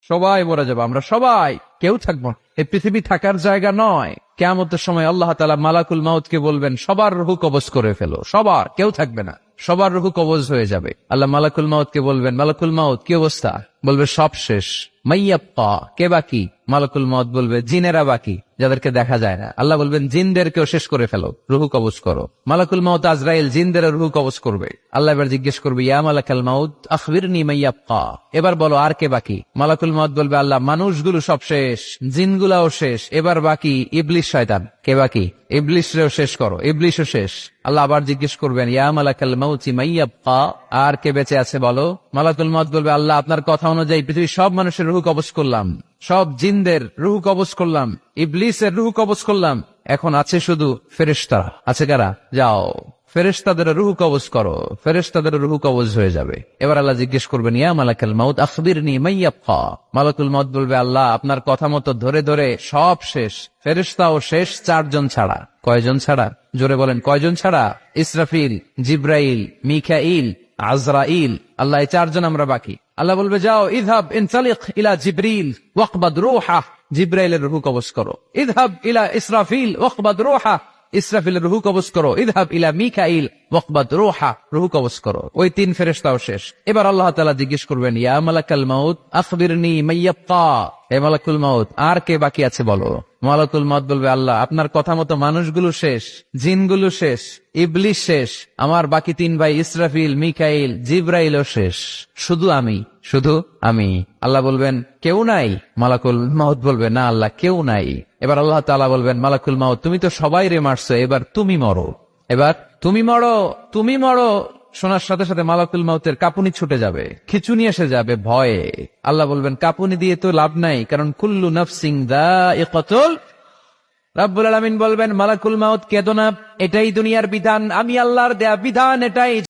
সবাই মরে যাবো, আমরা সবাই, কেউ থাকবো না। এই পৃথিবী থাকার জায়গা নয়। কিয়ামতের সময় আল্লাহ তাআলা মালাকুল মাউতকে বলবেন, সবার রূহ কবজ করে ফেলো, সবার, কেউ থাকবে না, সবার রূহ কবজ হয়ে যাবে। আল্লাহ মালাকুল মাউতকে বলবেন, মালাকুল মাউত কি অবস্থা? বলবে সব শেষ। মাইয়াপ্পা, কে বাকি? মালাকুল মাউত বলবে জিনেরা বাকি, যাদেরকে দেখা যায় না। আল্লাহ বলবেন জিনদেরকেও শেষ করে ফেলো, রুহু কবজ করো। মালাকুল মাউত আজরাইল জিনদের রুহু কবজ করবে। আল্লাহ এবার জিজ্ঞেস করবে, ইয়া মালাকাল মাউত আখবিরনি মাইয়াপ্পা, এবার বলো আর কে বাকি? মালাকুল মাউত বলবে, আল্লাহ মানুষগুলো সব শেষ, জিনগুলাও শেষ, এবার বাকি ইবলিস শয়তান। কে বাকি? ইবলিসরেও শেষ করো, ইবলিসও শেষ। আল্লাহ আবার জিজ্ঞেস করবেন, ইয়া মালাকাল মাউতি মাইয়াপ্পা, আর কে বেঁচে আছে বলো? মালাকুল মাউত বলবে, আল্লাহ আপনার কথা অনুযায়ী পৃথিবীর সব মানুষের রুহু কবজ করলাম, সব জিনদের রুহু কবজ করলাম, ইবলিসের রুহু কবজ করলাম, এখন আছে শুধু ফেরেশতারা। আছে কারা? যাও ফেরেশতাদের রুহু কবজ করো, ফেরেশতাদের রুহু কবজ হয়ে যাবে। এবার আল্লাহ জিজ্ঞেস করবেন, ইয়া মালাকাল মাউত আখবিরনি মাইয়াপ্পা। মালাকুল মাউত বলবে, আল্লাহ আপনার কথা মতো ধরে ধরে সব শেষ, ফেরেশতাও শেষ, 4 জন ছাড়া। কয়জন ছাড়া? জোরে বলেন, কয়জন ছাড়া? ইসরাফিল, জিব্রাইল, মিকাইল, আজরাইল। আল্লাহ এই 4 জন আমরা বাকি। আল্লাহ বলবে, যাও ইযহাব ইনতালিক ইলা জিবরিল ওয়াকবাদ রূহা, জিব্রাইলের রূহ কবজ করো। ইযহাব ইলা ইসরাফিল ওয়াকবাদ রূহা, ইসরাফিলের রূহ কবজ করো। ইযহাব ইলা মিকাইল ওয়াকবাদ রূহা, রূহ কবজ করো। ওই 3 ফেরেশতাও শেষ। এবার আল্লাহ তাআলা জিজ্ঞেস করবেন, ইয়া মালাকাল মাউত আখবিরনি মাইয়াপ্পা, হে মালাকুল মাউত আর কে বাকি আছে বলো? মালাকুল মাউত বলবে, আল্লাহ আপনার কথা মতো মানুষগুলো শেষ, জিনগুলো শেষ, ইবলিস শেষ, আমার বাকি 3 ভাই ইসরাফিল, মিকাইল, জিব্রাইলও শেষ, শুধু আমি, শুধু আমি। আল্লাহ বলবেন, কেউ নাই? মালাকুল মাউত বলবে, না আল্লাহ কেউ নাই। এবার আল্লাহ তাআলা বলবেন, মালাকুল মাউত তুমি তো সবাই রে মারছো, এবার তুমি মরো, এবার তুমি মরো, তুমি মরো। শোনার সাথে সাথে মালাকুল মাউতের কাঁপুনি ছুটে যাবে, খিচুনি এসে যাবে ভয়ে। আল্লাহ বলবেন, কাঁপুনি দিয়ে তো লাভ নাই, কারণ কুল্লু নাফসিন যায়িকাতুল। রাব্বুল আলামিন বলবেন, মালাকুল মাউত কেঁদো না, এটাই দুনিয়ার বিধান, আমি আল্লাহর দেয়া বিধান এটাই।